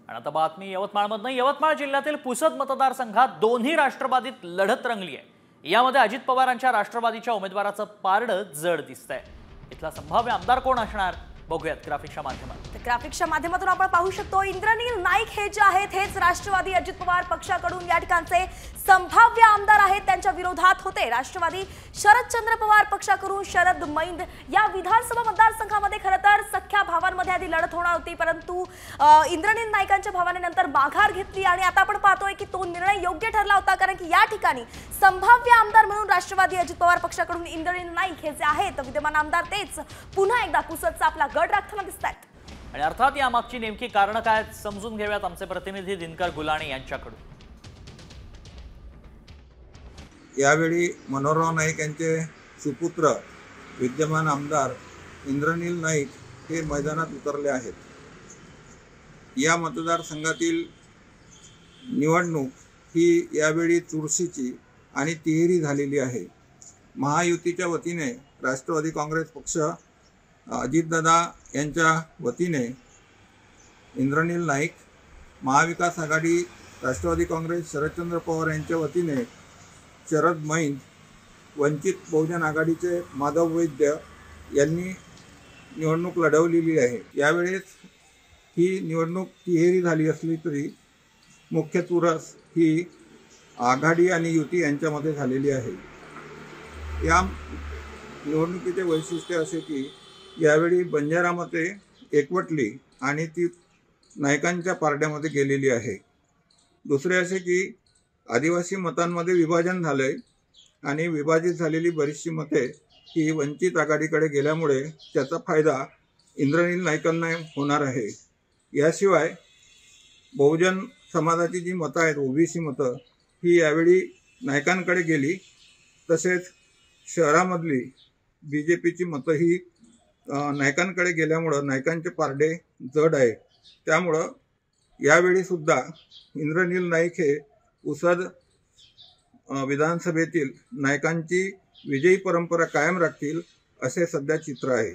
आणि आता बातमी यवतमाळमधून। यवतमाळ जिल्ह्यातील पुसद मतदारसंघात दोन्ही राष्ट्रवादीत लढत रंगली आहे। यामध्ये अजित पवारांच्या राष्ट्रवादीच्या उमेदवाराचं पारडं जड दिसतंय। इथला संभाव्य आमदार कोण असणार बघूयात ग्राफिक्सच्या माध्यमातून। ग्राफिक्सच्या माध्यमातून आपण पाहू शकतो इंद्रनील नाईक हे जे आहेत हेच राष्ट्रवादी अजित पवार पक्षाकडून या ठिकाणचे संभाव्य आमदार आहेत। त्यांच्या विरोधात होते राष्ट्रवादी शरदचंद्र पवार पक्षाकडून शरद मैंद। या विधानसभा मतदारसंघामध्ये खरं तर सख्या भावांमध्ये आधी लढत होणार होती, परंतु इंद्रनील नाईकांच्या भावाने नंतर माघार घेतली आणि आता आपण पाहतोय की तो निर्णय योग्य ठरला होता, कारण की या ठिकाणी संभाव्य आमदार म्हणून राष्ट्रवादी अजित पवार पक्षाकडून इंद्रनील नाईक हे जे आहेत विद्यमान आमदार तेच पुन्हा एकदा पुसदचा आपला गड राखताना दिसतात। आणि अर्थात यामागची नेमकी कारणं काय समजून घेऊयात आमचे प्रतिनिधी दिनकर गुलाणी यांच्याकडून। यावेळी मनोहरराव नाईक यांचे सुपुत्र विद्यमान आमदार इंद्रनील नाईक हे मैदानात उतरले आहेत। या मतदारसंघातील निवडणूक ही यावेळी चुरशीची आणि तिहेरी झालेली आहे। महायुतीच्या वतीने राष्ट्रवादी काँग्रेस पक्ष अजितदादा यांच्या वतीने इंद्रनील नाईक, महाविकास आघाडी राष्ट्रवादी काँग्रेस शरदचंद्र पवार यांच्या वतीने शरद मैंद, वंचित बहुजन आघाडीचे माधव वैद्य यांनी निवडणूक लढवलेली आहे। यावेळेस ही निवडणूक तिहेरी झाली असली तरी मुख्य चुरस ही आघाडी आणि युती यांच्यामध्ये झालेली आहे। या निवडणुकीचे वैशिष्ट्य असे की यावेळी बंजारा मते एकवटली आणि ती नाईकांच्या पारड्यामध्ये गेलेली आहे। दुसरे असे की आदिवासी मतांमध्ये विभाजन झाले आणि विभाजित झालेली बरीचशी मते ही वंचित आघाडीकडे गेल्यामुळे त्याचा फायदा इंद्रनील नाईकांना होणार आहे। याशिवाय बहुजन समाजाची जी मतं आहेत, ओबीसी मतं, ही यावेळी नाईकांकडे गेली। तसेच शहरामधली बीजेपीची मतं ही नाईकांकडे गेल्यामुळं नाईकांचे पारडे जड आहे। त्यामुळं यावेळी सुद्धा इंद्रनील नाईक हे पुसद विधानसभेतील नाईकांची विजयी परंपरा कायम राखतील असे सध्या चित्र आहे।